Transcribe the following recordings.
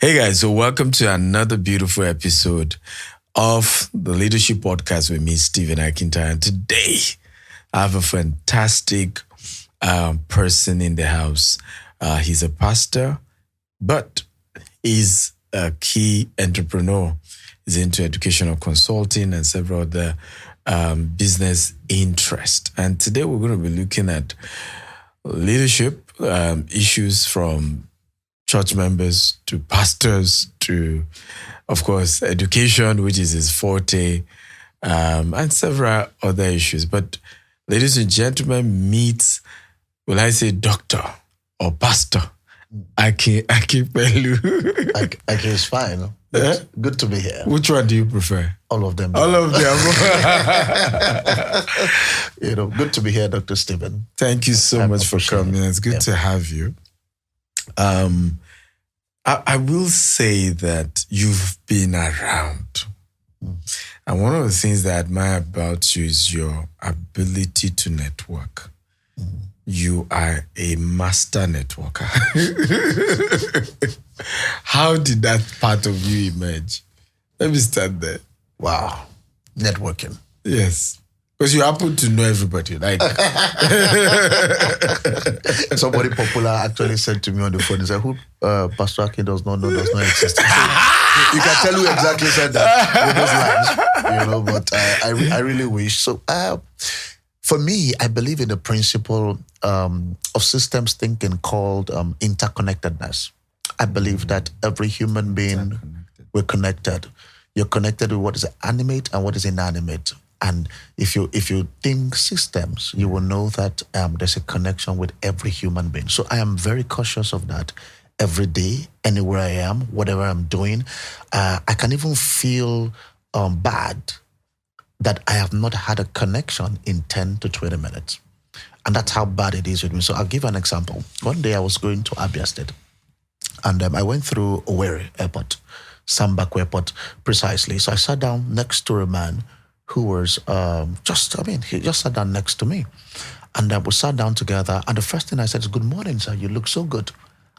Hey guys, so welcome to another beautiful episode of the Leadership Podcast with me, Stephen Akintayo. And today, I have a fantastic person in the house. He's a pastor, but he's a key entrepreneur. He's into educational consulting and several other business interests. And today, we're going to be looking at leadership issues from church members to pastors to, of course, education, which is his forte, and several other issues. But ladies and gentlemen, meet, will I say doctor or pastor, Akin Akinpelumi. Akin is fine. Good to be here. Which one do you prefer? All of them. All of them. Good to be here, Dr. Stephen. Thank you so much for coming. It's good to have you. I will say that you've been around. And one of the things that I admire about you is your ability to network. You are a master networker. How did that part of you emerge? Let me start there. Wow. Networking. Yes. Because you happen to know everybody. Like somebody popular actually said to me on the phone, he said, who Pastor Akin does not exist. You can tell who exactly said that with those lines, but I really wish. So for me, I believe in the principle of systems thinking called interconnectedness. I believe that every human being, we're connected. You're connected with what is animate and what is inanimate. And if you think systems, you will know that there's a connection with every human being. So I am very cautious of that every day, anywhere I am, whatever I'm doing. I can even feel bad that I have not had a connection in 10 to 20 minutes. And that's how bad it is with me. So I'll give an example. One day I was going to Abia State, and I went through Owerri Airport, Sambakwe Airport, precisely. So I sat down next to a man who was he just sat down next to me. And we sat down together. And the first thing I said is, good morning, sir. You look so good.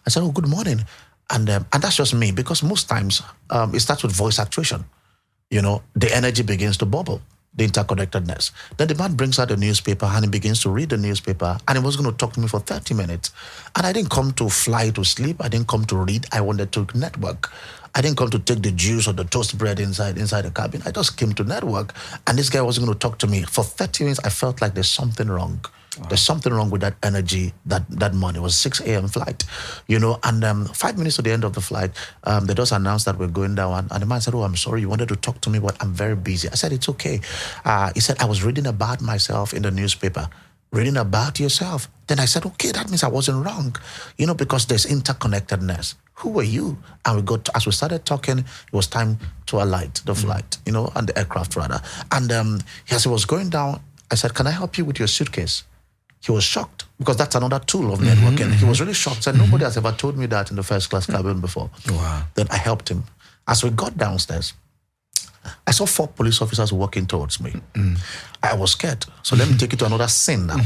I said, oh, good morning. And that's just me, because most times it starts with voice actuation. The energy begins to bubble, the interconnectedness. Then the man brings out the newspaper and he begins to read the newspaper, and he was going to talk to me for 30 minutes. And I didn't come to fly to sleep. I didn't come to read. I wanted to network. I didn't come to take the juice or the toast bread inside the cabin. I just came to network, and this guy wasn't going to talk to me. For 30 minutes, I felt like there's something wrong. Wow. There's something wrong with that energy that morning. It was 6 a.m. flight, and 5 minutes to the end of the flight, they just announced that we're going down. And the man said, oh, I'm sorry, you wanted to talk to me, but I'm very busy. I said, it's okay. He said, I was reading about myself in the newspaper. Reading about yourself. Then I said, okay, that means I wasn't wrong, because there's interconnectedness. Who were you? And as we started talking, it was time to alight the flight, and the aircraft rather. And as he was going down, I said, can I help you with your suitcase? He was shocked, because that's another tool of networking. He was really shocked. Said, nobody has ever told me that in the first class cabin before. Wow. Then I helped him. As we got downstairs, I saw 4 police officers walking towards me. I was scared. So let me take you to another scene now.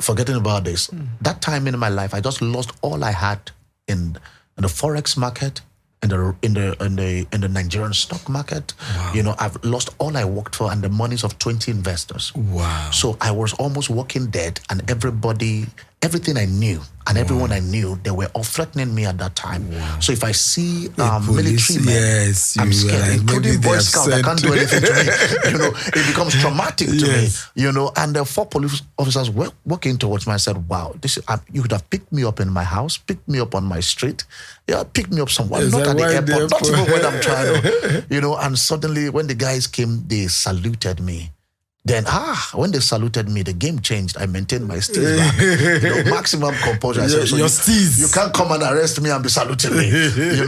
Forgetting about this. That time in my life, I just lost all I had in the forex market, in the Nigerian stock market. Wow. I've lost all I worked for and the monies of 20 investors. Wow. So I was almost walking dead, and everything I knew and everyone I knew, they were all threatening me at that time. Wow. So if I see military men, I'm scared, like, including Boy Scouts that can't do anything to me. It becomes traumatic to me. And the 4 police officers were walking towards me. I said, wow, you could have picked me up in my house, picked me up on my street, picked me up somewhere, not at the airport, not even when I'm trying to, and suddenly when the guys came, they saluted me. Then, when they saluted me, the game changed. I maintained my steez back. Maximum composure. I said, you can't come and arrest me and be saluting me.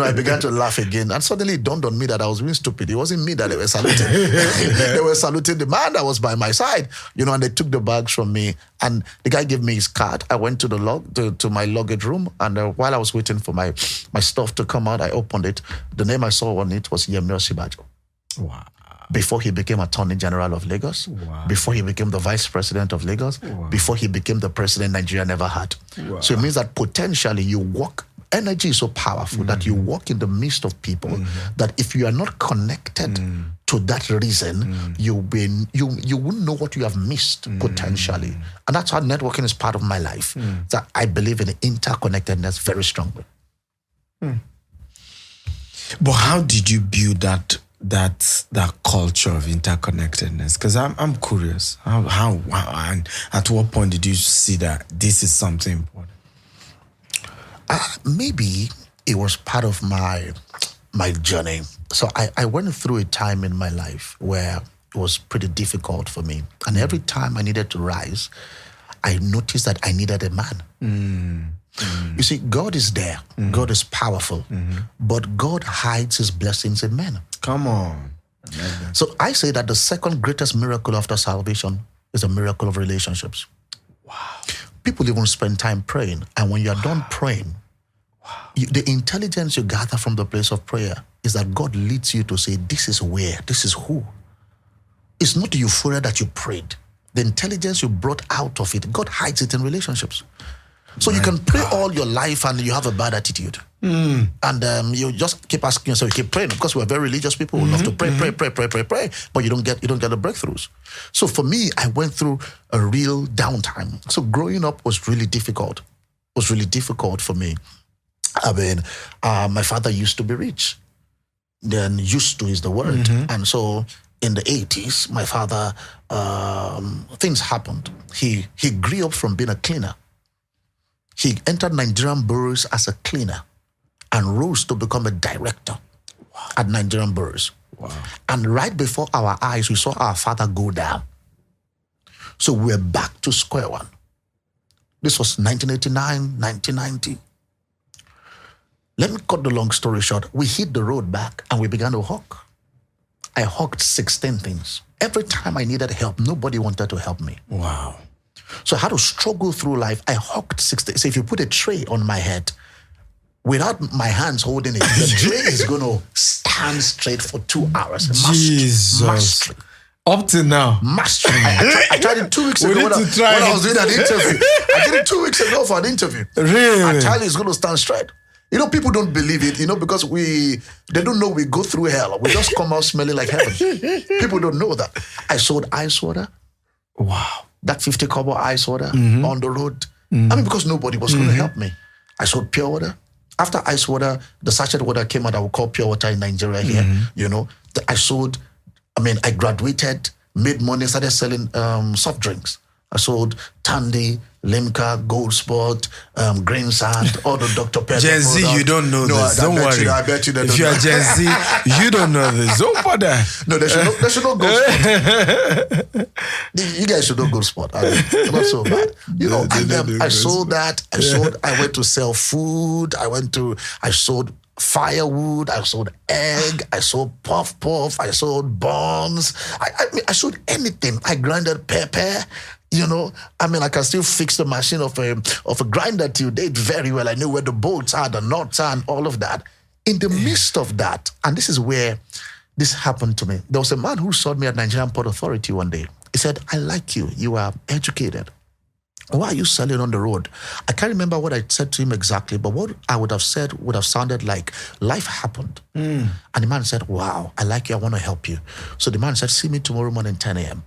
I began to laugh again. And suddenly it dawned on me that I was being stupid. It wasn't me that they were saluting. They were saluting the man that was by my side. And they took the bags from me. And the guy gave me his card. I went to my luggage room. And while I was waiting for my stuff to come out, I opened it. The name I saw on it was Yemi Osibajo. Wow. Before he became Attorney General of Lagos, before he became the Vice President of Lagos, before he became the President Nigeria never had. So it means that potentially you walk energy is so powerful that you walk in the midst of people that if you are not connected to that reason, you wouldn't know what you have missed potentially. And that's how networking is part of my life. That I believe in interconnectedness very strongly. But how did you build that culture of interconnectedness? Because I'm curious. How and at what point did you see that this is something important? Maybe it was part of my journey. So I went through a time in my life where it was pretty difficult for me. And every time I needed to rise, I noticed that I needed a man. You see, God is there. God is powerful. But God hides his blessings in men. Come on. So I say that the second greatest miracle after salvation is a miracle of relationships. Wow. People even spend time praying. And when you're done praying, the intelligence you gather from the place of prayer is that God leads you to say, this is where, this is who. It's not the euphoria that you prayed. The intelligence you brought out of it, God hides it in relationships. So you can pray all your life and you have a bad attitude. And you just keep asking yourself, you keep praying. Because we're very religious people who love to pray, but you don't get the breakthroughs. So for me, I went through a real downtime. So growing up was really difficult. It was really difficult for me. I mean, my father used to be rich. Then used to is the word. And so in the 80s, my father, things happened. He grew up from being a cleaner. He entered Nigerian breweries as a cleaner and rose to become a director at Nigerian breweries. Wow. And right before our eyes, we saw our father go down. So we're back to square one. This was 1989, 1990. Let me cut the long story short. We hit the road back and we began to hawk. I hawked 16 things. Every time I needed help, nobody wanted to help me. Wow. So I had to struggle through life. I hawked 60. So if you put a tray on my head, without my hands holding it, the tray is going to stand straight for 2 hours. Jesus. Mastery. Up to now. Mastery. I tried it 2 weeks ago when I was doing an interview. I did it 2 weeks ago for an interview. Really? I tell you, it's going to stand straight. You know, people don't believe it, because they don't know we go through hell. We just come out smelling like heaven. People don't know that. I sold ice water. Wow. That 50 kobo ice water on the road. I mean, because nobody was going to help me. I sold pure water. After ice water, the sachet water came out, I would call pure water in Nigeria here. I graduated, made money, started selling soft drinks. I sold Tandy, Limca, Gold Spot, Green Sand, all the Dr. Pepper. Gen Z, product. you don't know this. Don't worry. I bet you they don't if you are know. Gen Z, you don't know this. Don't bother. No, they should not Gold Spot. You guys should not Gold Spot. Not so bad. I sold that. I went to sell food. I sold firewood, I sold egg, I sold puff, I sold buns. I sold anything. I grinded pepper. I can still fix the machine of a grinder till date very well. I knew where the bolts are, the nuts are, and all of that. In the midst of that, and this is where this happened to me. There was a man who saw me at Nigerian Port Authority one day. He said, "I like you. You are educated. Why are you selling on the road?" I can't remember what I said to him exactly, but what I would have said would have sounded like life happened. And the man said, "Wow, I like you. I want to help you." So the man said, "See me tomorrow morning, 10 a.m.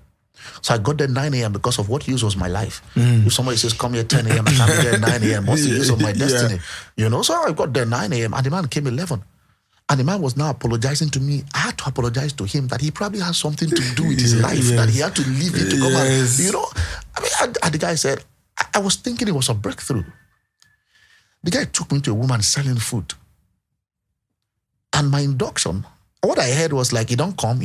So I got there 9 a.m. because of what use was my life. If somebody says, "Come here 10 a.m., I can't be there 9 a.m. What's the use of my destiny? So I got there 9 a.m. and the man came 11. And the man was now apologizing to me. I had to apologize to him that he probably has something to do with his life, that he had to leave it to come out. And the guy said, I was thinking it was a breakthrough. The guy took me to a woman selling food. And my induction, what I heard was like, you don't come.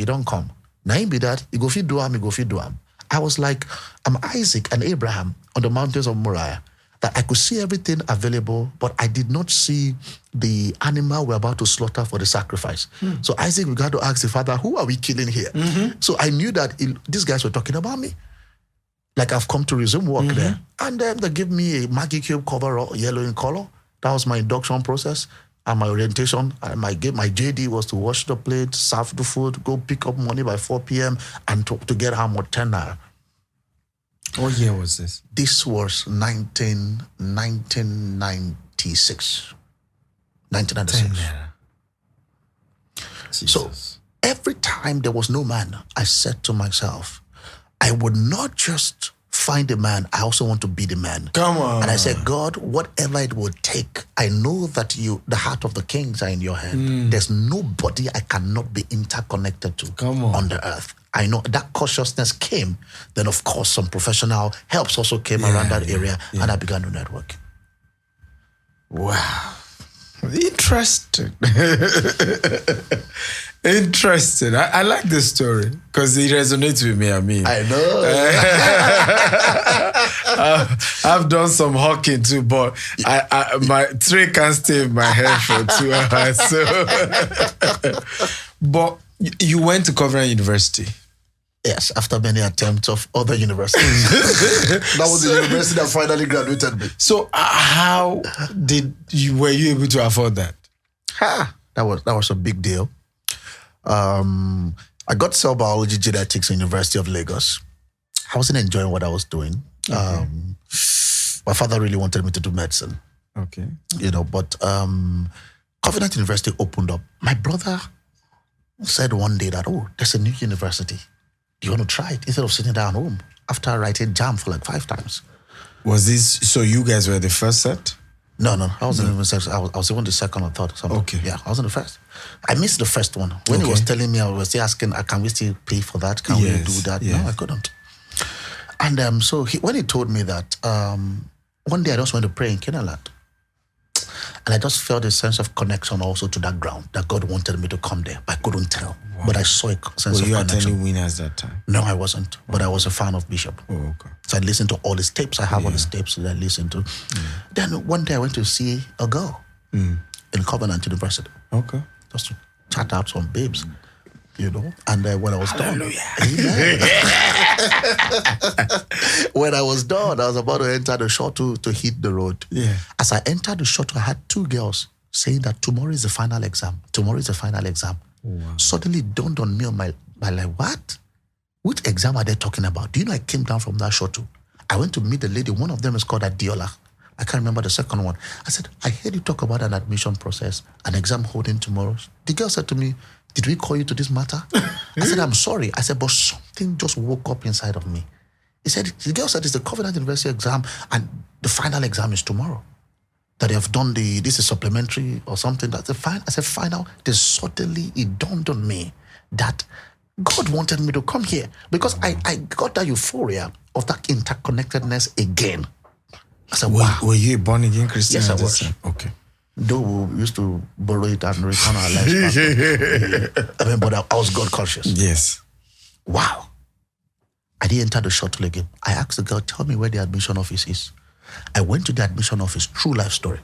Now him be that, you go feed Duam. I was like, I'm Isaac and Abraham on the mountains of Moriah. That I could see everything available, but I did not see the animal we're about to slaughter for the sacrifice. So Isaac began to ask the father, who are we killing here? So I knew that these guys were talking about me. Like I've come to resume work there. And then they give me a Maggie Cube cover, yellow in color. That was my induction process. And my orientation, and my JD was to wash the plate, serve the food, go pick up money by 4 p.m. and to get home at 10 naira. What year was this? This was 1996. 1996. 10 naira. So Jesus. every time there was no man, I said to myself, I would not just find a man, I also want to be the man. Come on. And I said, God, whatever it will take, I know that the heart of the kings are in your hand. There's nobody I cannot be interconnected to on the earth. I know that cautiousness came. Then, of course, some professional helps also came around that area, and I began to network. Wow. Interesting. Interesting. I like this story because it resonates with me. I mean, I know. I've done some hawking too, but my tray can't stay in my head for 2 hours. So. But you went to Covenant University. Yes, after many attempts of other universities. That was the university that finally graduated me. So how were you able to afford that? That was a big deal. I got cell biology genetics in University of Lagos. I wasn't enjoying what I was doing. Okay. My father really wanted me to do medicine. Okay. But Covenant University opened up. My brother said one day that, there's a new university. Do you want to try it? Instead of sitting down home after writing JAM for like 5 times. Was this, so you guys were the first set? No, I wasn't even second. I was even the second or third. Something. Okay. Yeah, I wasn't the first. I missed the first one. When he was telling me, I was still asking, can we still pay for that? Can we do that? Yes. No, I couldn't. And so when he told me that, one day I just went to pray in Kenaland. And I just felt a sense of connection also to that ground, that God wanted me to come there. But I couldn't tell. Wow. But I saw a sense of connection. Were you attending Winners that time? No, I wasn't. But I was a fan of Bishop. Oh, okay. So I listened to all his tapes. I have all his tapes that I listened to. Then one day I went to see a girl in Covenant University. Okay. Just to chat out some babes, And when I was done, when I was done, I was about to enter the shuttle to hit the road. Yeah. As I entered the shuttle, I had 2 girls saying that tomorrow is the final exam. Tomorrow is the final exam. Wow. Suddenly it dawned on me on my like, what? Which exam are they talking about? Do you know I came down from that shuttle? I went to meet the lady. One of them is called Adiola. I can't remember the second one. I said, I heard you talk about an admission process, an exam holding tomorrow. The girl said to me, did we call you to this matter? I said, I'm sorry. I said, but something just woke up inside of me. The girl said, it's the Covenant University exam and the final exam is tomorrow. That they have done this is supplementary or something. That's the final. I said, final. Then suddenly it dawned on me that God wanted me to come here because I got that euphoria of that interconnectedness again. I said, wow. Were you a born again Christian? Yes, I was. Okay. Though we used to borrow it and return our lives back. But I was God conscious. Yes. Wow. I didn't enter the shuttle again. I asked the girl, tell me where the admission office is. I went to the admission office, true life story.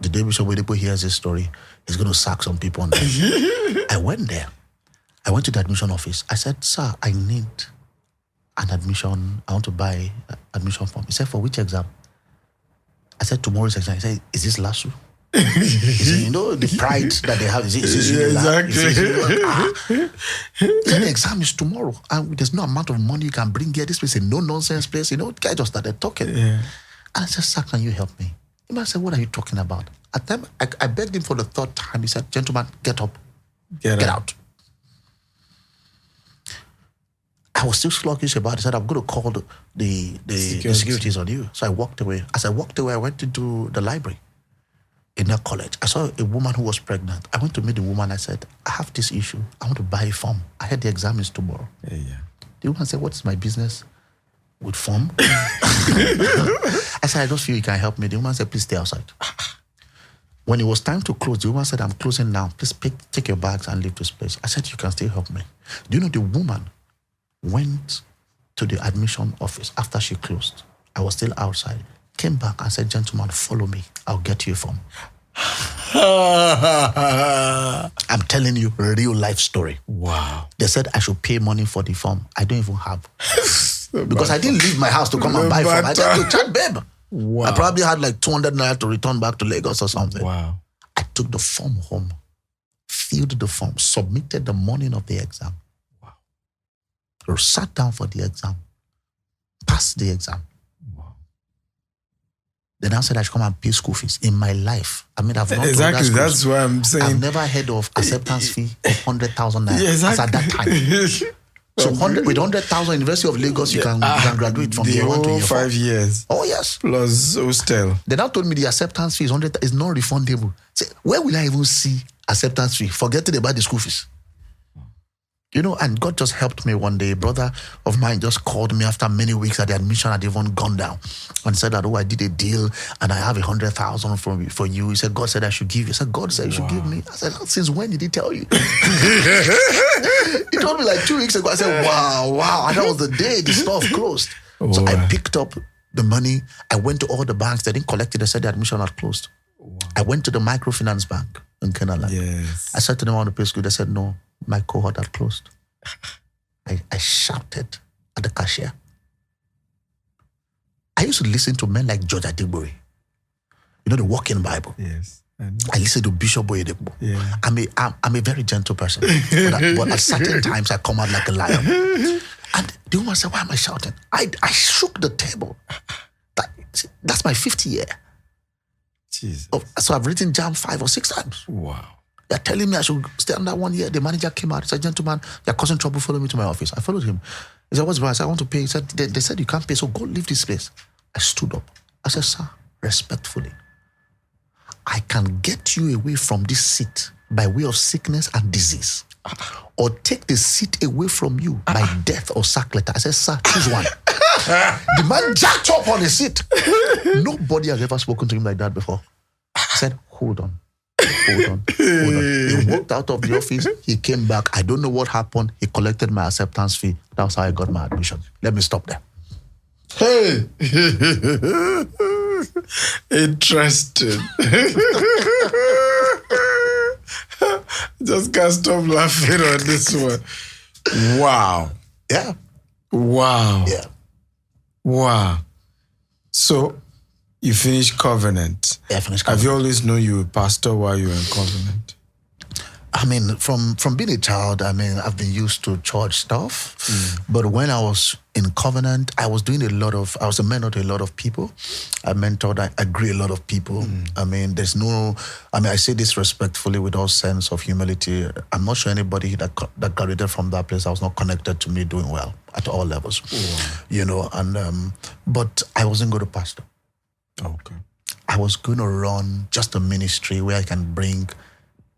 The day Bishop Wedipo hears this story, he's going to sack some people on there. I went there. I went to the admission office. I said, sir, I need an admission. I want to buy an admission form. He said, for which exam? I said, tomorrow's exam. He said, is this LASU? He said, the pride that they have. Is this exactly. He said, the exam is tomorrow. And there's no amount of money you can bring here. This place is a no-nonsense place. The guy just started talking. Yeah. And I said, sir, can you help me? He said, what are you talking about? At the time, I begged him for the 3rd time. He said, gentleman, get up. Get out. I was still sluggish about it. I said, I'm going to call the securities on you. So I walked away. As I walked away, I went into the library in that college. I saw a woman who was pregnant. I went to meet the woman. I said, I have this issue. I want to buy a form. I heard the exam is tomorrow. Yeah. The woman said, what's my business with form? I said, I just feel you can help me. The woman said, please stay outside. When it was time to close, the woman said, I'm closing now. Please take your bags and leave this place. I said, you can still help me. Do you know the woman went to the admission office after she closed? I was still outside. Came back and said, gentlemen, follow me. I'll get you a form. I'm telling you a real life story. Wow. They said I should pay money for the form. I don't even have. Because I didn't leave my house to come and buy form. I just to chat, babe. Wow. I probably had like 200 naira to return back to Lagos or something. Wow. I took the form home, filled the form, submitted the morning of the exam. Wow. Sat down for the exam, passed the exam. Wow. They now said I should come and pay school fees. In my life, I mean, I've not exactly. That's why I'm saying I've never heard of acceptance fee of 100,000 naira. Yeah, exactly. As at that time. So with 100,000, University of Lagos, you can graduate from year 1 to year 4. 5 years. Oh yes. Plus hostel. They now told me the acceptance fee is non-refundable. Say, where will I even see acceptance fee? Forgetting about the school fees. You know, and God just helped me one day. A brother of mine just called me after many weeks that the admission had even gone down and said that, I did a deal and I have 100,000 for you. He said, God said I should give you. I said, God said you should give me. I said, since when did he tell you? He told me like 2 weeks ago. I said, wow. And that was the day the store closed. Wow. So I picked up the money. I went to all the banks. They didn't collect it. They said the admission had closed. Wow. I went to the microfinance bank in Canada. Yes. I said to them, I want to pay school. They said, no, my cohort had closed. I shouted at the cashier. I used to listen to men like George Adibori. You know, the Walking Bible. Yes. I listen to Bishop Oyedepo. Yeah. I'm a very gentle person. but at certain times I come out like a lion. And the woman said, why am I shouting? I shook the table. That's my 50th year. Jesus. So I've written Jam 5 or 6 times. Wow. They're telling me I should stay on that 1 year. The manager came out. He said, gentleman, you're causing trouble. Follow me to my office. I followed him. He said, what's wrong? I said, I want to pay. He said, they said you can't pay, so go leave this place. I stood up. I said, sir, respectfully, I can get you away from this seat by way of sickness and disease, or take the seat away from you by death or sack letter. I said, sir, choose one. The man jacked up on the seat. Nobody has ever spoken to him like that before. I said, hold on. He walked out of the office. He came back. I don't know what happened. He collected my acceptance fee. That's how I got my admission. Let me stop there. Hey. Interesting. Just can't stop laughing on this one. Wow. Yeah. Wow. Yeah. Wow. So you finished Covenant. Yeah, I finished Covenant. Have you always known you were a pastor while you were in Covenant? I mean, from being a child, I mean, I've been used to church stuff. But when I was in Covenant, I was a mentor to a lot of people. I mentored, I grew a lot of people. I mean, I say this respectfully with all sense of humility. I'm not sure anybody that graduated from that place that was not connected to me doing well at all levels. You know, and but I wasn't going to pastor. Okay. I was going to run just a ministry where I can bring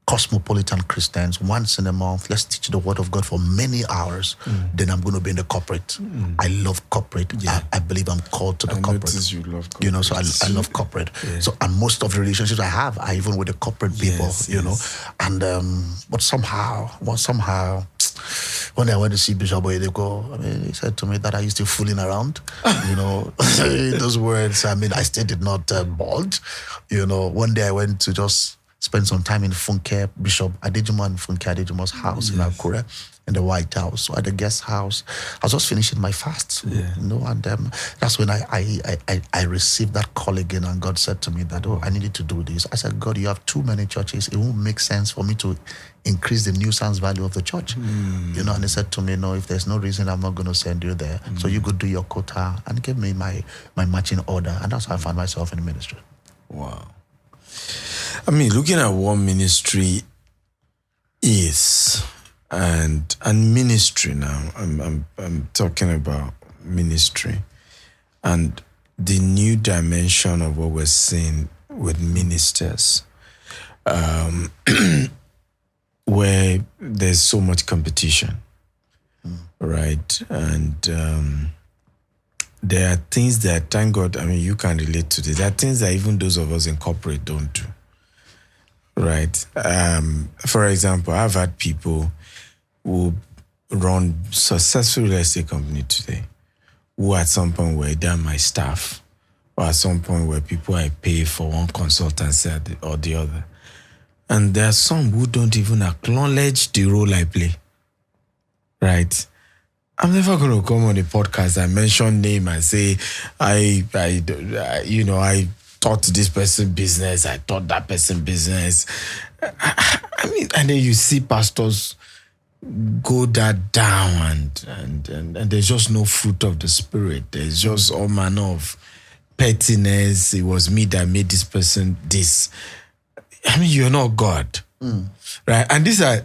cosmopolitan Christians once in a month. Let's teach the word of God for many hours. Then I'm going to be in the corporate. I love corporate. Yeah. I believe I'm called to the corporate. You love corporate. You know, so I love corporate. Yeah. So, and most of the relationships I have are even with the corporate people, you know. And, but somehow, when I went to see Bishop Oyedepo, I mean, he said to me that I used to fooling around, you know, those words. I mean, I still did not budge. You know, one day I went to just spend some time in Funke, Bishop Adejumo and Funke Adejumo's house in Akure, in the White House. So at the guest house, I was just finishing my fast, you know, and that's when I received that call again, and God said to me that, I needed to do this. I said, God, you have too many churches. It won't make sense for me to increase the nuisance value of the church. You know, and he said to me, no, if there's no reason, I'm not going to send you there. So you go do your quota, and give me my matching order. And that's how I found myself in the ministry. Wow. I mean, looking at what ministry is, and ministry now, I'm talking about ministry, and the new dimension of what we're seeing with ministers, where there's so much competition, right? And there are things that, thank God, I mean, you can relate to this. There are things that even those of us in corporate don't do. Right. For example, I've had people who run successful real estate company today, who at some point were either my staff, or at some point were people I pay for one consultancy or the other. And there are some who don't even acknowledge the role I play. Right. I'm never going to come on a podcast and mention name and say, I taught this person business, I taught that person business. I mean, and then you see pastors go that down and there's just no fruit of the Spirit. There's just all manner of pettiness. It was me that made this person this. I mean, you're not God. Right? And these are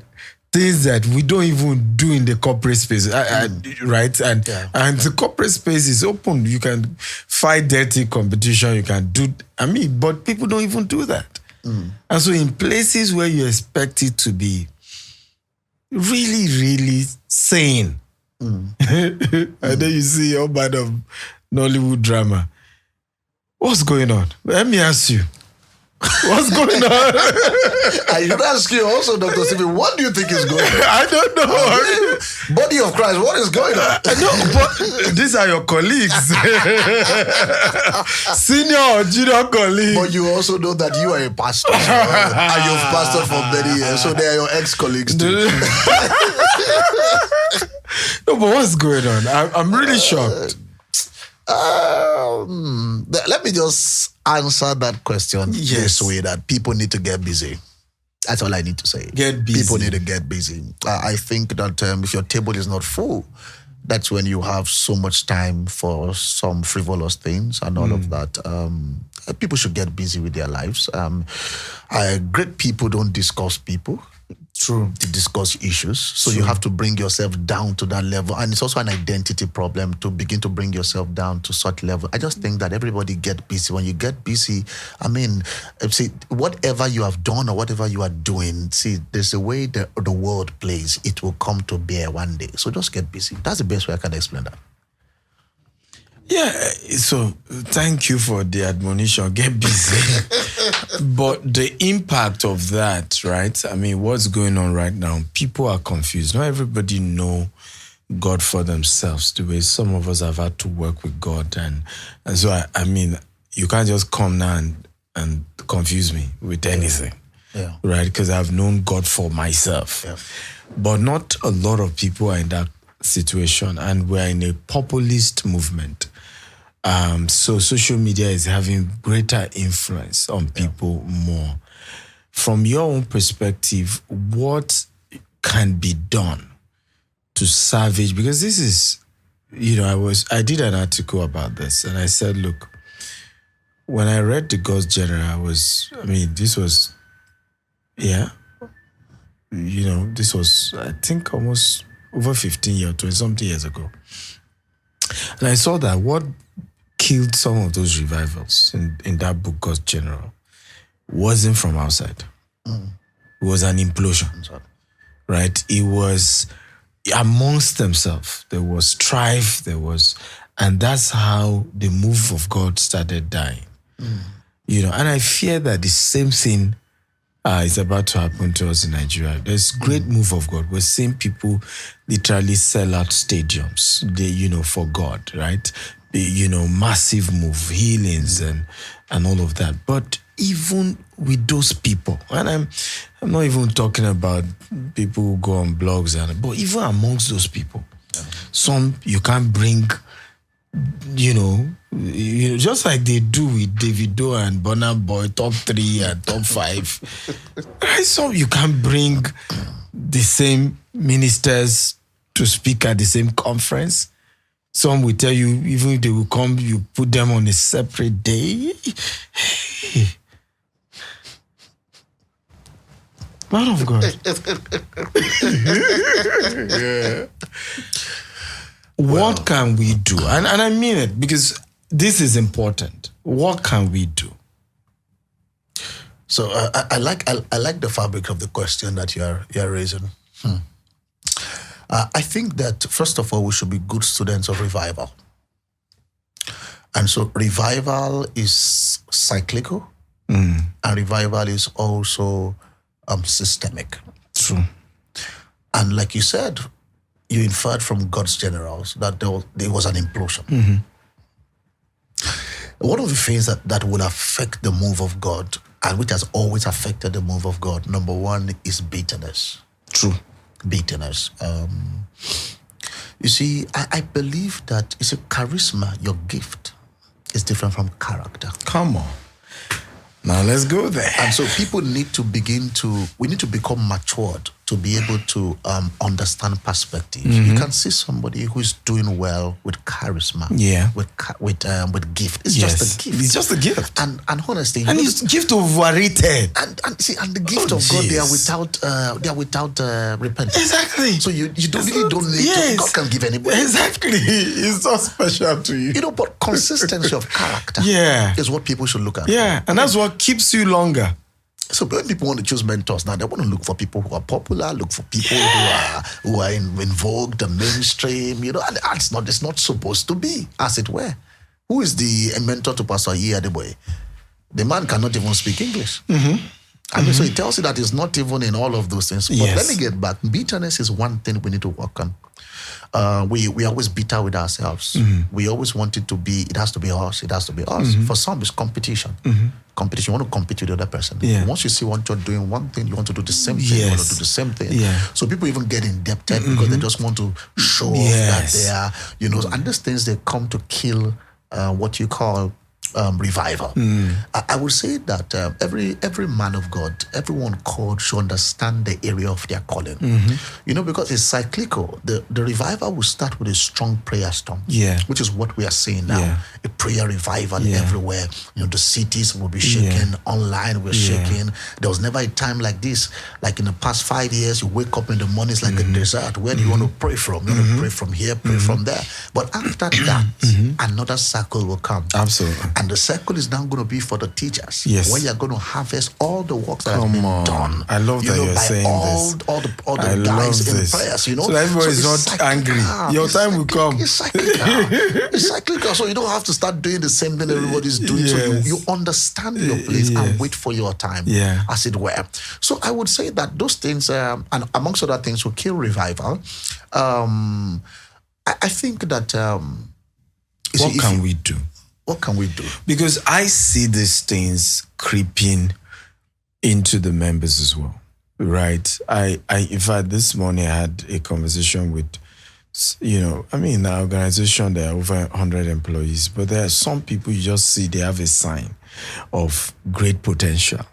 things that we don't even do in the corporate space, right? And the corporate space is open. You can fight dirty competition. You can do, but people don't even do that. And so in places where you expect it to be really, really sane, and then you see all bad of Nollywood drama. What's going on? Let me ask you. What's going on? I should ask you also, Dr. Stephen, what do you think is going on? I don't know. Body of Christ, what is going on? No, but these are your colleagues. Senior or junior colleagues. But you also know that you are a pastor. And you've pastored for many years, so they are your ex-colleagues too. No, but what's going on? I'm really shocked. Let me just answer that question this way, that people need to get busy. That's all I need to say. Get busy. People need to get busy. I think that if your table is not full, that's when you have so much time for some frivolous things and all of that. People should get busy with their lives. Great people don't discuss people. True. To discuss issues. So you have to bring yourself down to that level. And it's also an identity problem to begin to bring yourself down to such level. I just think that everybody get busy. When you get busy, see, whatever you have done or whatever you are doing, see, there's a way the world plays. It will come to bear one day. So just get busy. That's the best way I can explain that. Yeah, so thank you for the admonition. Get busy. But the impact of that, right? What's going on right now? People are confused. Not everybody know God for themselves, the way some of us have had to work with God. And so, you can't just come now and confuse me with anything, right? Because I've known God for myself. Yeah. But not a lot of people are in that situation, and we're in a populist movement. So social media is having greater influence on people more. From your own perspective, what can be done to salvage? Because this is, I did an article about this, and I said, look, when I read the God's General, this was, this was, I think, almost over 15 years, 20-something years ago. And I saw that what killed some of those revivals in that book, God's General, wasn't from outside. It was an implosion, right? It was amongst themselves. There was strife, and that's how the move of God started dying. And I fear that the same thing is about to happen to us in Nigeria. There's great move of God. We're seeing people literally sell out stadiums, for God, right? Massive move, healings and all of that. But even with those people, and I'm not even talking about people who go on blogs, but even amongst those people, some you can't bring, just like they do with Davido and Burna Boy, top 3 and top 5. Right? Some you can't bring the same ministers to speak at the same conference. Some will tell you, even if they will come, you put them on a separate day. Man of God. Yeah. What can we do? And I mean it, because this is important. What can we do? So I like the fabric of the question that you're raising. I think that, first of all, we should be good students of revival. And so revival is cyclical, and revival is also systemic. True. And like you said, you inferred from God's generals that there was an implosion. One of the things that will affect the move of God, and which has always affected the move of God, number one is bitterness. True. Bitterness. You see, I believe that it's a charisma, your gift, is different from character. Come on. Now let's go there. And so people need to we need to become matured to be able to understand perspective. You can see somebody who is doing well with charisma, with gift. It's just a gift. It's just a gift. And honestly, and it's gift overrated. And the gift of God, they are without repentance. Exactly. So you don't need to. God can give anybody. Exactly. It's so special to you. But consistency of character is what people should look at. Yeah, and that's what keeps you longer. So when people want to choose mentors now, they want to look for people who are popular, look for people who are in vogue, the mainstream, and it's not supposed to be, as it were. Who is the mentor to Pastor Yi Adeboye? The man cannot even speak English. I mean, so it tells you that it's not even in all of those things. But let me get back. Bitterness is one thing we need to work on. We always bitter with ourselves. We always want it to be, it has to be us. It has to be us. For some, it's competition. Competition. You want to compete with the other person. Once you see one you're doing one thing, you want to do the same thing. You want to do the same thing. So people even get indebted because they just want to show off that they are, and these things, they come to kill what you call revival. I would say that every man of God, everyone called, should understand the area of their calling. Because it's cyclical. The revival will start with a strong prayer storm, which is what we are seeing now. A prayer revival everywhere. The cities will be shaken. Online we're shaking. There was never a time like this. Like in the past 5 years, you wake up in the mornings like a desert. Where do you want to pray from? You want to pray from here, pray from there. But after that, another cycle will come. Absolutely. And the circle is now going to be for the teachers. When you're going to harvest all the work that has been done. I love that you're saying this. All the guys in prayers, So everybody's not angry. Your time will come. It's cyclical. It's cyclical. So you don't have to start doing the same thing everybody's doing. So you understand your place and wait for your time, as it were. So I would say that those things, and amongst other things, will kill revival. I think that... what can we do? What can we do? Because I see these things creeping into the members as well, right? In fact, this morning I had a conversation with, in our organization, there are over 100 employees, but there are some people you just see, they have a sign of great potential,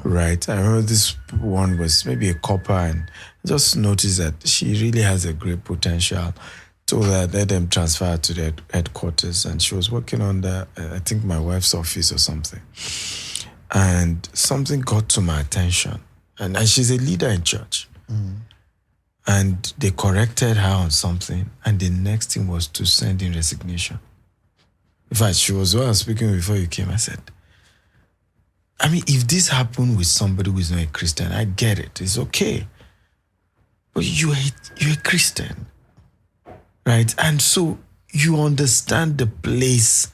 right? I remember this one was maybe a copper, and I just noticed that she really has a great potential. Told her, let them transfer to the headquarters, and she was working on I think my wife's office or something. And something got to my attention, and she's a leader in church. And they corrected her on something, and the next thing was to send in resignation. In fact, she was what I was speaking before you came. I said, I mean, if this happened with somebody who is not a Christian, I get it. It's okay. But you're a Christian. Right? And so you understand the place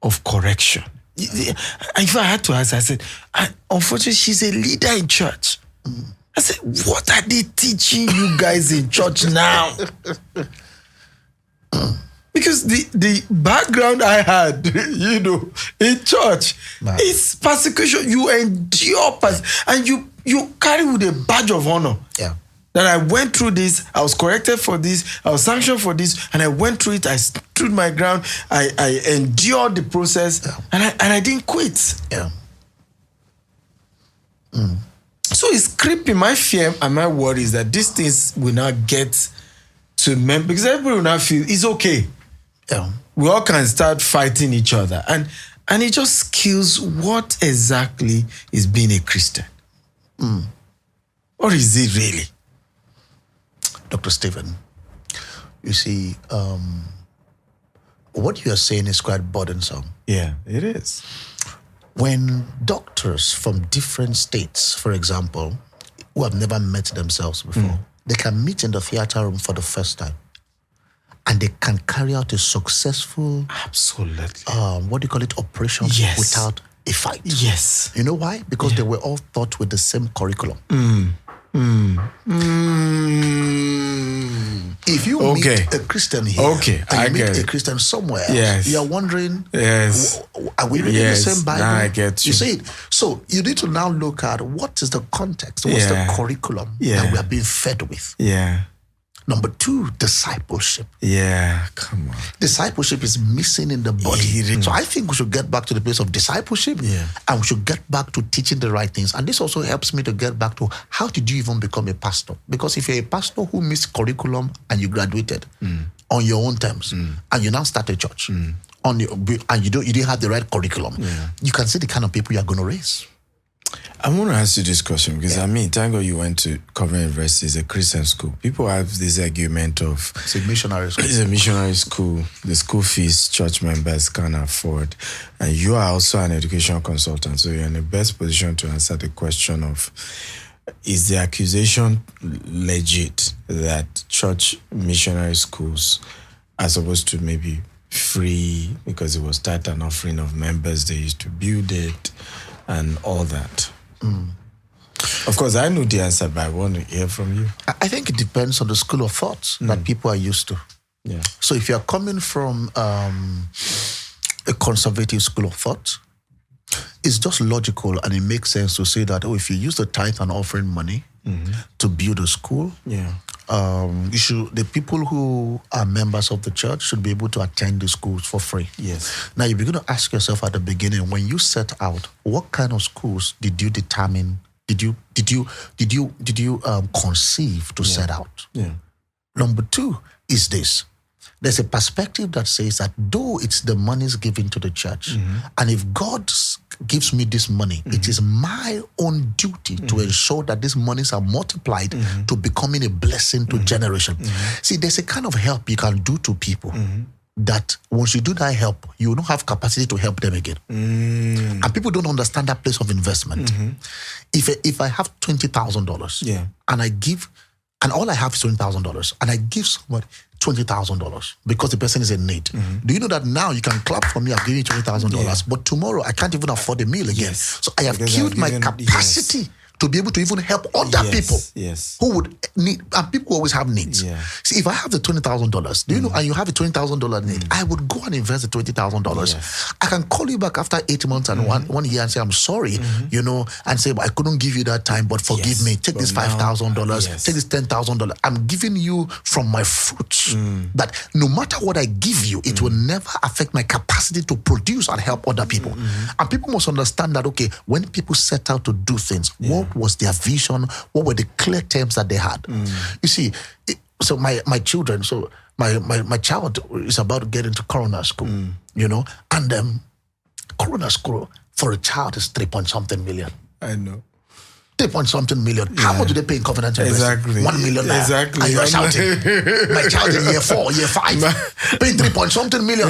of correction. If I had to ask, I said, unfortunately, she's a leader in church. I said, what are they teaching you guys in church now? Because the background I had, in church, is persecution. You endure and you carry with a badge of honor. That I went through this, I was corrected for this, I was sanctioned for this, and I went through it, I stood my ground, I endured the process, and I didn't quit. So it's creepy. My fear and my worry is that these things will not get to men, because everybody will not feel it's okay. We all can start fighting each other, and it just kills what exactly is being a Christian. Or is it really? Dr. Stephen, you see, what you are saying is quite burdensome. Yeah, it is. When doctors from different states, for example, who have never met themselves before, they can meet in the theater room for the first time, and they can carry out a successful, absolutely, what do you call it, operation without a fight. Yes. You know why? Because they were all taught with the same curriculum. If you meet a Christian here, and you meet a Christian somewhere else, you are wondering, are we reading the same Bible? I get you. You see it? So you need to now look at what is the context, what's the curriculum that we are being fed with. Number 2, discipleship. Yeah, come on. Discipleship is missing in the body. So I think we should get back to the place of discipleship, and we should get back to teaching the right things. And this also helps me to get back to how did you even become a pastor? Because if you're a pastor who missed curriculum and you graduated on your own terms, and you now start a church and you didn't have the right curriculum, you can see the kind of people you are going to raise. I want to ask you this question because thank God you went to Covenant University, it's a Christian school. People have this argument of it's a missionary school. It's a missionary school. The school fees church members can't afford. And you are also an education consultant, so you're in the best position to answer the question of, is the accusation legit that church missionary schools are supposed to maybe free because it was tithe and offering of members, they used to build it and all that? Of course, I know the answer, but I want to hear from you. I think it depends on the school of thought that people are used to. Yeah. So if you're coming from a conservative school of thought, it's just logical and it makes sense to say that, if you use the tithe and offering money to build a school, the people who are members of the church should be able to attend the schools for free. Yes. Now, you're going to ask yourself at the beginning, when you set out, what kind of schools did you determine? Did you conceive to set out? Yeah. Number 2 is this. There's a perspective that says that though it's the monies given to the church, and if God gives me this money, it is my own duty to ensure that these monies are multiplied to becoming a blessing to generation. See, there's a kind of help you can do to people that once you do that help, you will not have capacity to help them again. And people don't understand that place of investment. If I have $20,000 and I give, and all I have is $20,000, and I give somebody $20,000 because the person is in need. Do you know that now you can clap for me? I've given you $20,000, but tomorrow I can't even afford a meal again. So I have killed my capacity to be able to even help other people who would need, and people always have needs. See, if I have the $20,000, do you know, and you have a $20,000 need, I would go and invest the $20,000. I can call you back after 8 months and one year and say, I'm sorry, and say, I couldn't give you that time, but forgive me. Take this $5,000, take this $10,000. I'm giving you from my fruits. That no matter what I give you, it will never affect my capacity to produce and help other people. And people must understand that, okay, when people set out to do things, what was their vision? What were the clear terms that they had? You see, so my children, so my child is about to get into coroner school, and coroner school for a child is 3-point-something million. I know. 3-point-something million. How much do they pay in Covenant University? Exactly. 1 million naira. Exactly. And you're shouting. My child in year 4, year 5, paying 3-point-something million.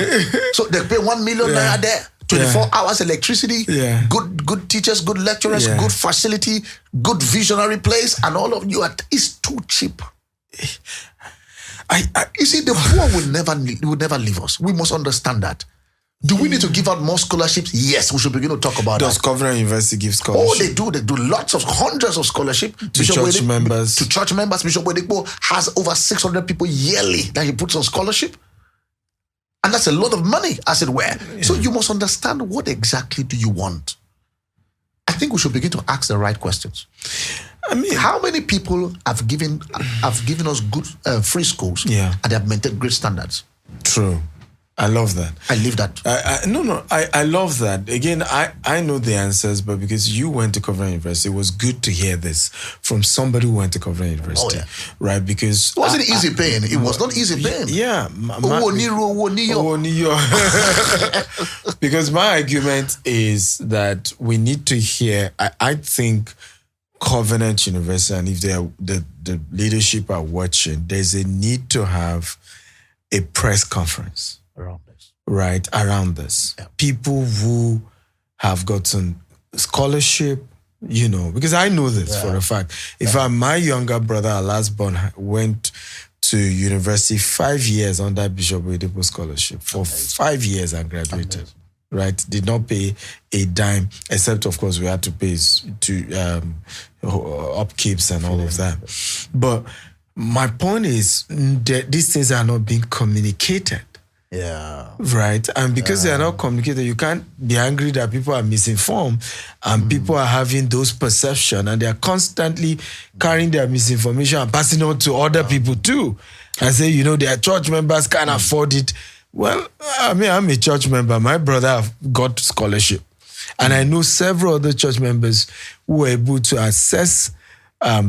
So they pay 1 million naira there. 24 hours electricity, good teachers, good lecturers, good facility, good visionary place, and all of you is too cheap. You see, the poor will never leave us. We must understand that. Do we need to give out more scholarships? Yes, we should begin to talk about Does that. Covenant University give scholarships? Oh, they do. They do hundreds of scholarships. To church members. To church members. Bishop Wedekpo has over 600 people yearly that he puts on scholarship. And that's a lot of money, as it were. So you must understand, what exactly do you want? I think we should begin to ask the right questions. I mean, how many people have given us good free schools and they have maintained great standards? True. I love that. I live that. I love that. Again, I know the answers, but because you went to Covenant University, it was good to hear this from somebody who went to Covenant University. Right? Because it wasn't easy paying. It was not easy paying. Yeah. Because my argument is that we need to hear, I think Covenant University, and if the leadership are watching, there's a need to have a press conference around this. People who have gotten scholarship, because I know this for a fact. In fact, my younger brother, our last born, went to university 5 years under Bishop Oyedepo scholarship for 5 years and graduated. Right? Did not pay a dime, except of course we had to pay to upkeeps and all of that. But my point is that these things are not being communicated. Yeah. Right. And because they are not communicated, you can't be angry that people are misinformed and people are having those perceptions and they are constantly carrying their misinformation and passing on to other people too. And say, their church members can't afford it. Well, I mean, I'm a church member. My brother got scholarship. And I know several other church members who were able to access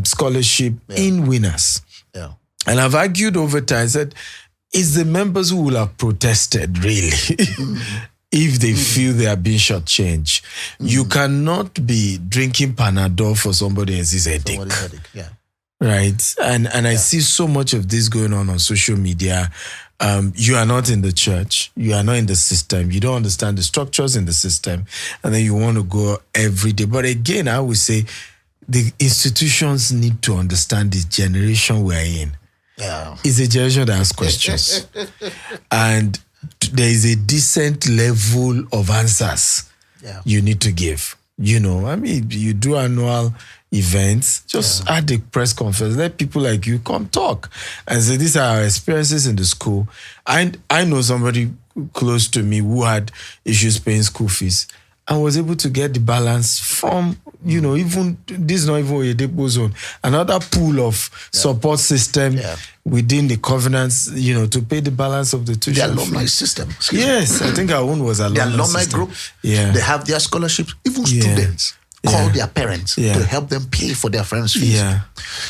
scholarship in winners. Yeah. And I've argued over time, said, it's the members who will have protested, really, if they feel they are being shortchanged. You cannot be drinking Panadol for somebody else's headache. Yeah. Right? And I see so much of this going on social media. You are not in the church. You are not in the system. You don't understand the structures in the system. And then you want to go every day. But again, I would say the institutions need to understand the generation we're in. Yeah. It's a generation that has questions. And there is a decent level of answers you need to give. I mean, you do annual events, just at the press conference, let people like you come talk and say, these are our experiences in the school. And I know somebody close to me who had issues paying school fees and was able to get the balance from, even this is not even a depot zone, another pool of support system within the covenants, to pay the balance of the tuition. The alumni system. Yes, I think our own was alumni. The alumni system. group, Yeah. they have their scholarships, even students. Call their parents to help them pay for their friends' fees. Yeah.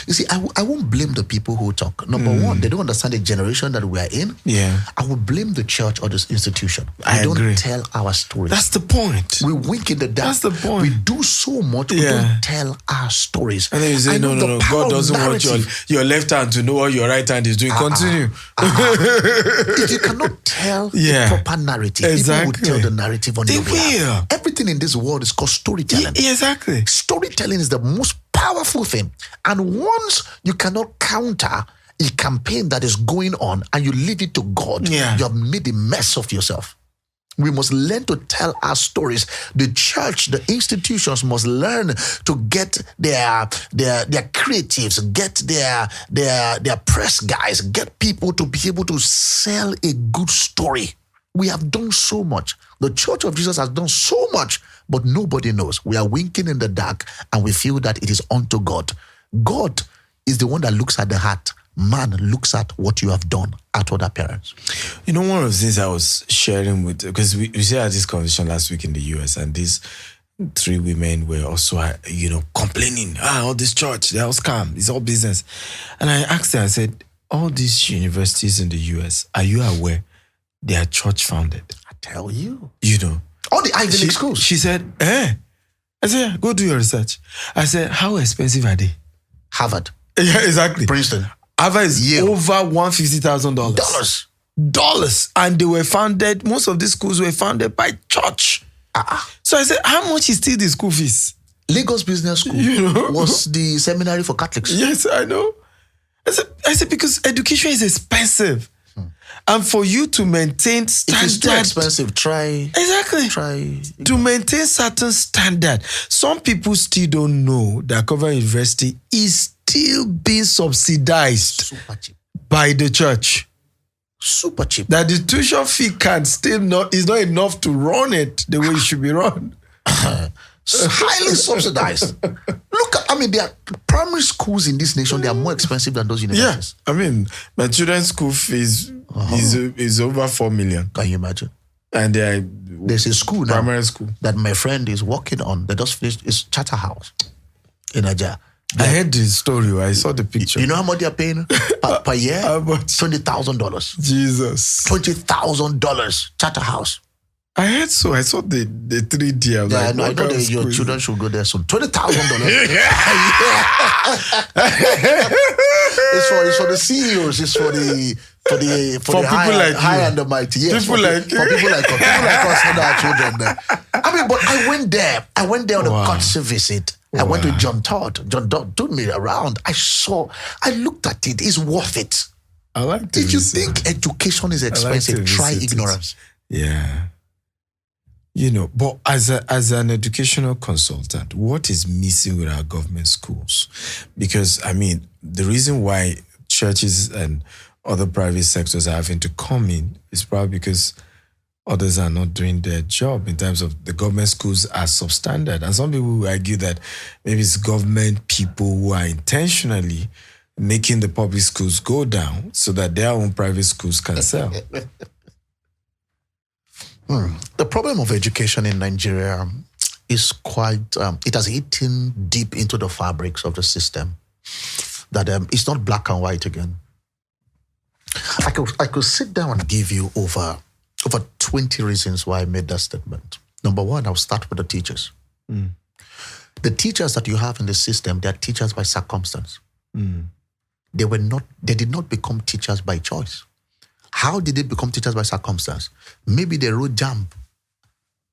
You see, I won't blame the people who talk. Number one, they don't understand the generation that we are in. Yeah. I will blame the church or this institution. I We agree. don't tell our stories. That's the point. We wink in the dark. That's the point. We do so much, we don't tell our stories. And then you say, I know no. the power God of doesn't want narrative. your left hand to know what your right hand is doing. Continue. If you cannot tell the proper narrative, Exactly. people will tell the narrative on They your behalf. will. Everything in this world is called storytelling. Exactly. Storytelling is the most powerful thing. And once you cannot counter a campaign that is going on and you leave it to God, you have made a mess of yourself. We must learn to tell our stories. The church, the institutions must learn to get their creatives, get their press guys, get people to be able to sell a good story. We have done so much. The Church of Jesus has done so much, but nobody knows. We are winking in the dark and we feel that it is unto God. God is the one that looks at the heart. Man looks at what you have done at other parents. One of the things I was sharing with, because we had this conversation last week in the US, and these 3 women were also, complaining, all this church, they're all scam, it's all business. And I asked her, I said, all these universities in the US, are you aware they are church founded? I tell you. All the Ivy League schools. She said, I said, go do your research. I said, how expensive are they? Harvard. Yeah, exactly. Princeton. Harvard is over $150,000. Dollars. And they were founded, most of these schools were founded by church. So I said, how much is still the school fees? Lagos Business School was the seminary for Catholics. Yes, I know. I said because education is expensive. And for you to maintain standard... It is too expensive. Try... To maintain certain standard. Some people still don't know that Covenant University is still being subsidized Super cheap. by the church. Super cheap. That the tuition fee is not enough to run it the way it should be run. Highly subsidized. Look, there are primary schools in this nation, they are more expensive than those universities. Yeah, my children's school fees is over 4 million. Can you imagine? And there's a school now, primary school, that my friend is working on. They just finished. It's Charterhouse in Aja. I heard the story. I saw the picture. You know how much they're paying per year? How much? $20,000. Jesus. $20,000 Charterhouse. I heard so. I saw the 3D. I know that your children should go there soon. $20,000. It's for the CEOs. It's for the high and the mighty. Yes, people like us and our children there. But I went there. I went there on a courtesy visit. I went with John Todd. John Todd took me around. I looked at it. It's worth it. I like to If you think education is expensive, try ignorance. Yeah. But as an educational consultant, what is missing with our government schools? Because, the reason why churches and other private sectors are having to come in is probably because others are not doing their job in terms of the government schools are substandard. And some people will argue that maybe it's government people who are intentionally making the public schools go down so that their own private schools can sell. The problem of education in Nigeria is quite, it has eaten deep into the fabrics of the system. That it's not black and white again. I could sit down and give you over 20 reasons why I made that statement. Number one, I'll start with the teachers. The teachers that you have in the system, they are teachers by circumstance. They did not become teachers by choice. How did they become teachers by circumstance? Maybe they wrote JAMB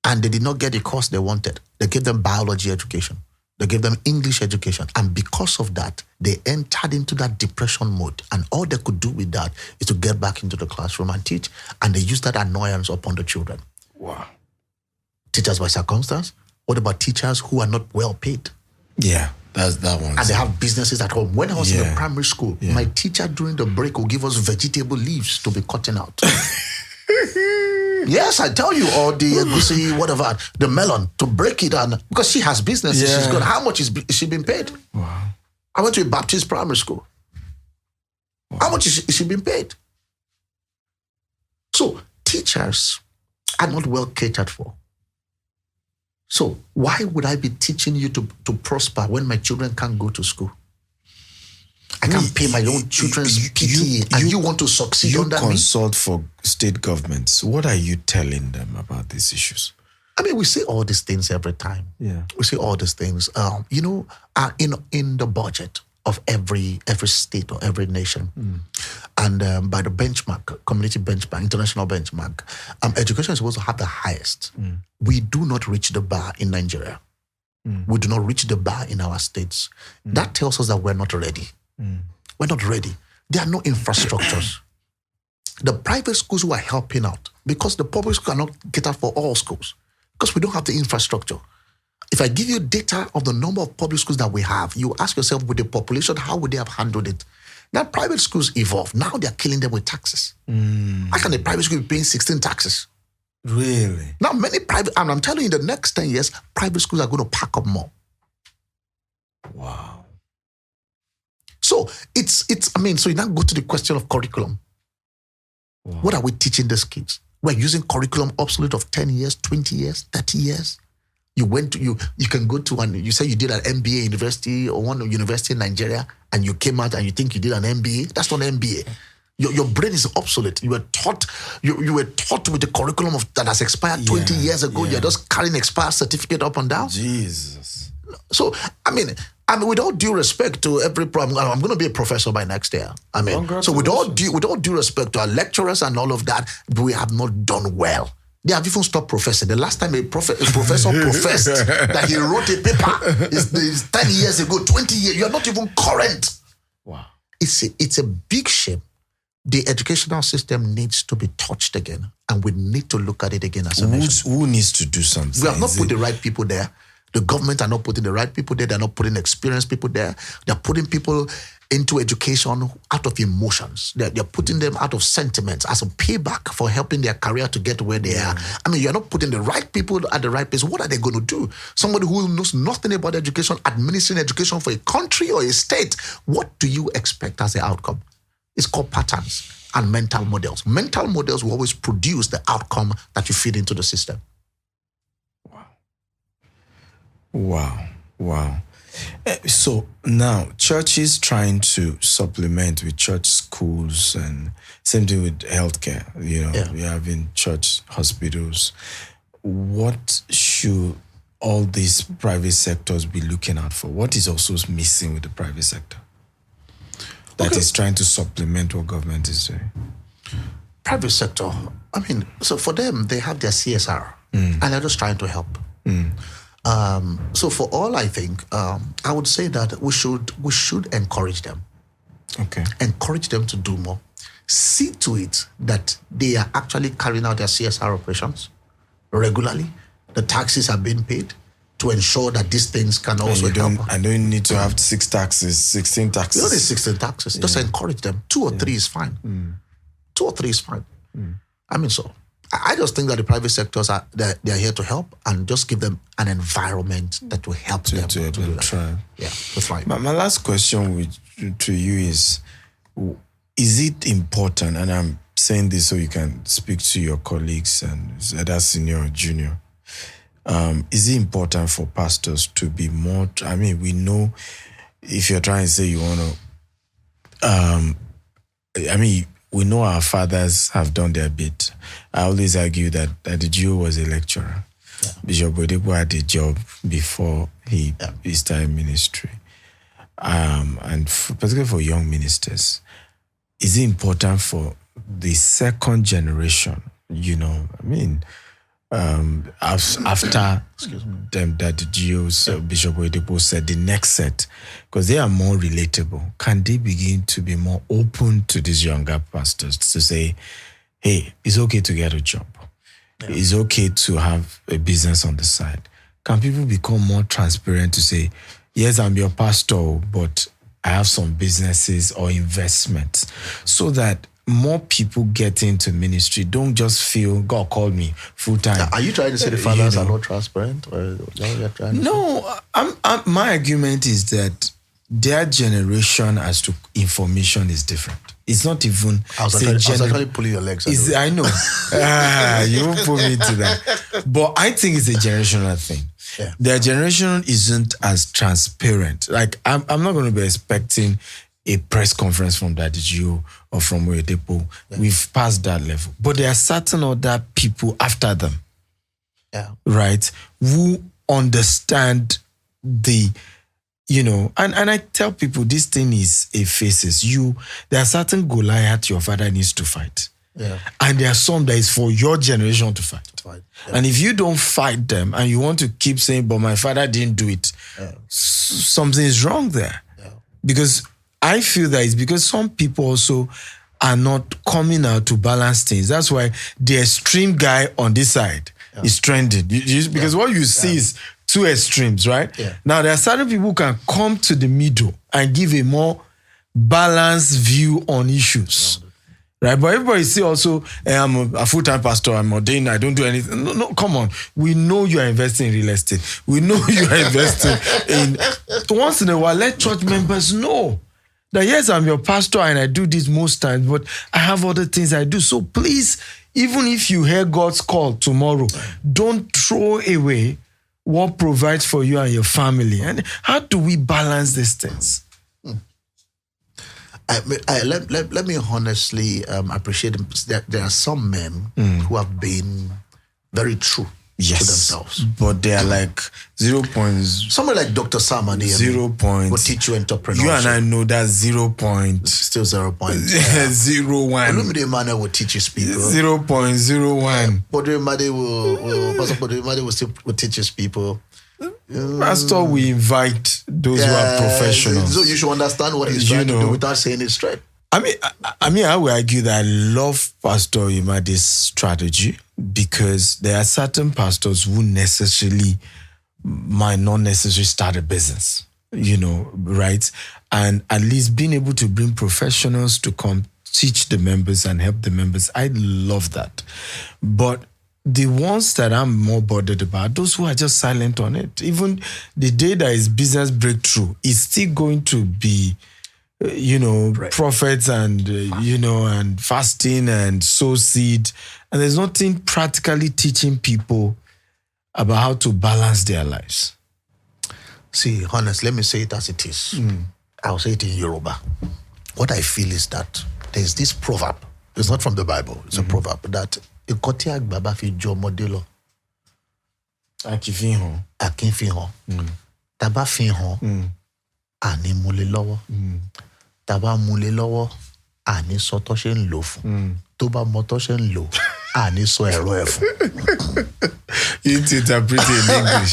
and they did not get the course they wanted. They gave them biology education. They gave them English education. And because of that, they entered into that depression mode. And all they could do with that is to get back into the classroom and teach. And they used that annoyance upon the children. Wow. Teachers by circumstance? What about teachers who are not well paid? Yeah, that's that one. And they have businesses at home. When I was in the primary school, my teacher during the break would give us vegetable leaves to be cutting out. Yes, I tell you, or the egusi, whatever, the melon, to break it down. Because she has business, she's good. How much is she being paid? Wow. I went to a Baptist primary school. Wow. How much is she being paid? So teachers are not well catered for. So why would I be teaching you to prosper when my children can't go to school? I can't pay my own children's PTA and you want to succeed under me? You consult for state governments. What are you telling them about these issues? I mean, we say all these things every time. Yeah. We say all these things. In the budget of every state or every nation, and by the benchmark, community benchmark, international benchmark, education is supposed to have the highest. We do not reach the bar in Nigeria. We do not reach the bar in our states. That tells us that we're not ready. We're not ready. There are no infrastructures. The private schools who are helping out, because the public schools cannot cater for all schools, because we don't have the infrastructure. If I give you data of the number of public schools that we have, you ask yourself, with the population, how would they have handled it? Now, private schools evolve. Now they're killing them with taxes. How can a private school be paying 16 taxes? Really? Now, many private, and I'm telling you, in the next 10 years, private schools are going to pack up more. Wow. So so you now go to the question of curriculum. Wow. What are we teaching these kids? We're using curriculum obsolete of 10 years, 20 years, 30 years. You can go to, and you say you did an MBA university or one university in Nigeria, and you came out and you think you did an MBA. That's not an MBA. Your brain is obsolete. You were taught with the curriculum that has expired 20 years ago. You're just carrying expired certificate up and down. Jesus. So, I mean, with all due respect to every problem, I'm going to be a professor by next year. I mean, so with all due respect to our lecturers and all of that, we have not done well. They have even stopped professing. The last time a professor professed that he wrote a paper is 10 years ago, 20 years. You're not even current. Wow. It's a big shame. The educational system needs to be touched again, and we need to look at it again as a nation. Who needs to do something? We have not put the right people there. The government are not putting the right people there. They're not putting experienced people there. They're putting people into education out of emotions. They're putting them out of sentiments as a payback for helping their career to get where they are. I mean, you're not putting the right people at the right place. What are they going to do? Somebody who knows nothing about education, administering education for a country or a state, what do you expect as the outcome? It's called patterns and mental models. Mental models will always produce the outcome that you feed into the system. Wow. So now churches trying to supplement with church schools, and same thing with healthcare. We have in church hospitals. What should all these private sectors be looking out for? What is also missing with the private sector that is trying to supplement what government is doing? Private sector, I mean, so for them, they have their CSR, and they're just trying to help. So for all, I think, I would say that we should encourage them. Okay. Encourage them to do more. See to it that they are actually carrying out their CSR operations regularly. The taxes are being paid. to ensure that these things can also help. I don't need to have 6 taxes, 16 taxes. You don't need 16 taxes. Just encourage them. 2 or 3 is fine. 2 or 3 is fine. I mean, so I just think that the private sectors they're here to help, and just give them an environment that will help them to do that. Try. Yeah, that's fine. My last question to you is it important, and I'm saying this so you can speak to your colleagues and either senior or junior, is it important for pastors to be more, I mean, we know if you're trying to say you want to, we know our fathers have done their bit. I always argue that the Jew was a lecturer. Yeah. Bishop Oyedepo had a job before he started ministry. And particularly for young ministers, is it important for the second generation, after them that the Jews, Bishop Oyedepo said, the next set, because they are more relatable, can they begin to be more open to these younger pastors to say, hey, it's okay to get a job. Yeah. It's okay to have a business on the side. Can people become more transparent to say, yes, I'm your pastor, but I have some businesses or investments, so that more people get into ministry don't just feel God called me full time. Are you trying to say the fathers are not transparent? Or no, my argument is that their generation as to information is different. It's not even. I was actually pulling your legs. I know. You won't put me into that. But I think it's a generational thing. Yeah. Their generation isn't as transparent. Like, I'm not going to be expecting a press conference from Daddy Gio or from Oyedepo. Yeah. We've passed that level. But there are certain other people after them, right, who understand the, and I tell people this thing is a phases. There are certain Goliath your father needs to fight. Yeah. And there are some that is for your generation to fight. Yeah. And if you don't fight them and you want to keep saying, but my father didn't do it, something is wrong there. Yeah. Because I feel that it's because some people also are not coming out to balance things. That's why the extreme guy on this side is trending. Because what you see is 2 extremes, right? Yeah. Now, there are certain people who can come to the middle and give a more balanced view on issues. Right? But everybody see also, I'm a full-time pastor, I'm ordained, I don't do anything. No, come on. We know you are investing in real estate. We know you are investing in... Once in a while, let church members know that, yes, I'm your pastor and I do this most times, but I have other things I do. So please, even if you hear God's call tomorrow, don't throw away what provides for you and your family. And how do we balance these things? Let me honestly appreciate that there are some men who have been very true to themselves. But they are like 0. Someone like Dr. Sam and 0 point will teach you entrepreneurship. You and I know that 0 point. Still 0 point. 0.01. Olumide Emmanuel will teach his people. 0.01. Pastor Podemade will teach his people. Pastor, we invite those who are professionals. So you should understand what he's trying to do without saying it straight. I will argue that I love Pastor Imade's strategy, because there are certain pastors who might not necessarily start a business, right? And at least being able to bring professionals to come teach the members and help the members, I love that. But the ones that I'm more bothered about, those who are just silent on it. Even the day that is business breakthrough, is still going to be, prophets and, and fasting and sow seed. And there's nothing practically teaching people about how to balance their lives. See, honest, let me say it as it is. I'll say it in Yoruba. What I feel is that there's this proverb. It's not from the Bible. It's a proverb that Ikoti agbaba fi jo ọmọdé lọ. Akin fi hàn. Taba fi hàn. Àní mú lé lọ́wọ́. Taba mú lé lọ́wọ́. Àní sọ tó ṣe ń lò fún. Tó bá mọ tó ṣe ń lò. Àní sọ ẹ̀rọ ẹ̀ fún. You need to interpret it in English.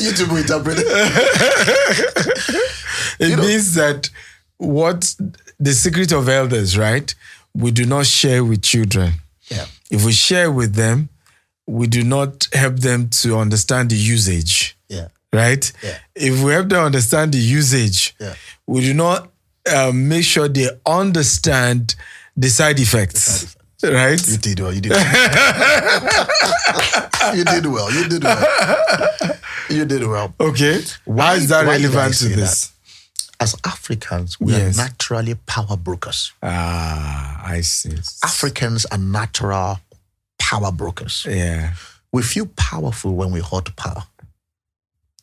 You too will interpret it. It means that what the secret of elders, right? We do not share with children. Yeah. If we share with them, we do not help them to understand the usage. Yeah. right? Yeah. If we help them understand the usage, we do not make sure they understand the side effects. Right? You did well. You did well. You did well. You did well. You did well. Okay. Why is that relevant to this? That? As Africans, we are naturally power brokers. I see. Africans are natural power brokers. Yeah. We feel powerful when we hold power.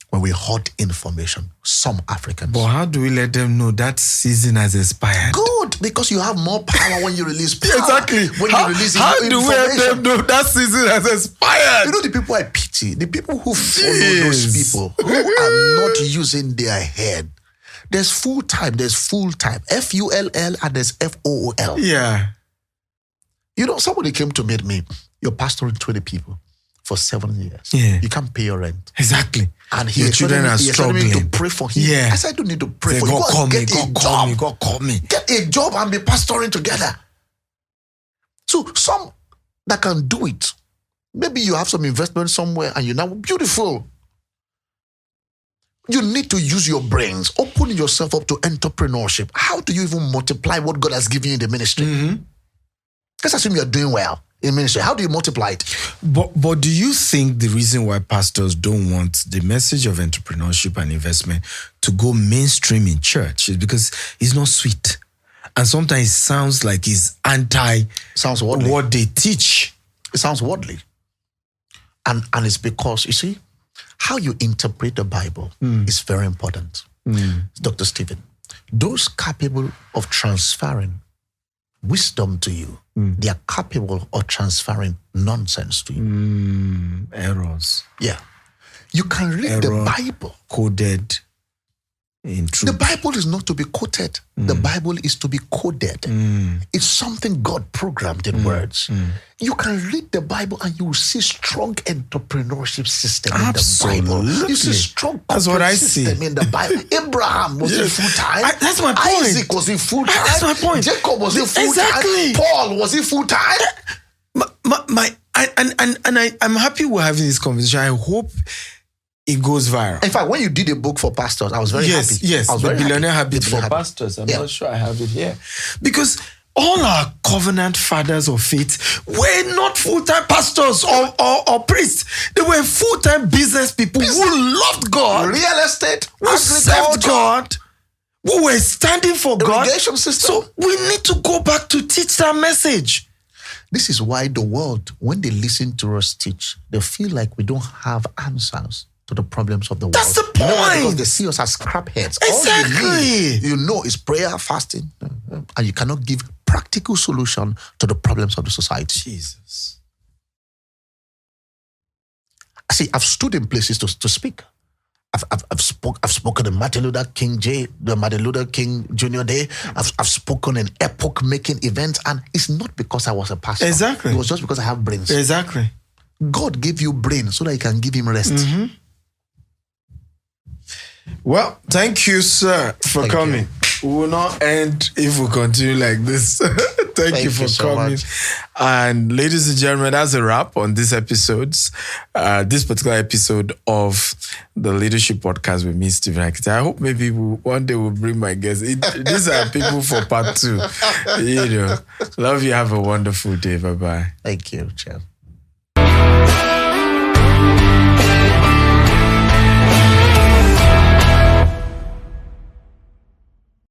When we hold information, some Africans. But how do we let them know that season has expired? Good, because you have more power when you release power. Exactly. When you release how information. do we let them know that season has expired? You know the people I pity, the people who follow those people who are not using their head. There's full time, FULL, and there's FOOL. Yeah. You know, somebody came to meet me. You're pastoring 20 people for 7 years. Yeah. You can't pay your rent. Exactly. And your children are struggling. Me to pray for him. Yeah. I said, I don't need to pray for you. God call me. God call me. Get a job and be pastoring together. So some that can do it. Maybe you have some investment somewhere and you're now beautiful. You need to use your brains. Open yourself up to entrepreneurship. How do you even multiply what God has given you in the ministry? Let's assume you're doing well in ministry. How do you multiply it? But do you think the reason why pastors don't want the message of entrepreneurship and investment to go mainstream in church is because it's not sweet? And sometimes it sounds like it's Sounds worldly. what they teach. It sounds worldly. And it's because, you see, how you interpret the Bible is very important. Dr. Stephen, those capable of transferring wisdom to you, they are capable of transferring nonsense to you. Errors. Yeah. You can read the Bible. Coded in truth. The Bible is not to be quoted. The Bible is to be coded. It's something God programmed in words. You can read the Bible and you will see strong entrepreneurship system in the Bible. You see strong corporate system in the Bible. Abraham was he full-time? That's my point. Isaac was he full-time? That's my point. Jacob was he full-time? Exactly. Paul was he full-time? I'm happy we're having this conversation. I hope it goes viral. In fact, when you did a book for pastors, I was very happy. Yes, I was the very Billionaire happy. Habit for Pastors. I'm not sure I have it here. Because all our covenant fathers of faith were not full-time pastors or priests. They were full-time business people who loved God. Real estate, who served God. Who were standing for God. Irrigation system. So we need to go back to teach that message. This is why the world, when they listen to us teach, they feel like we don't have answers to the problems of the world. That's the point. Because they see us as crap heads. Exactly. All you need, is prayer, fasting, and you cannot give practical solution to the problems of the society. Jesus. See, I've stood in places to speak. I've spoken in Martin Luther King Jr. Day. I've spoken in epoch-making events, and it's not because I was a pastor. Exactly. It was just because I have brains. Exactly. God gave you brain so that you can give him rest. Well, thank you, sir, for coming. We will not end if we continue like this. Thank you for coming. And ladies and gentlemen, that's a wrap on this this particular episode of the Leadership Podcast with me, Stephen Akintayo. I hope maybe one day we'll bring my guests. These are people for part 2. Love you. Have a wonderful day. Bye-bye. Thank you, Chair.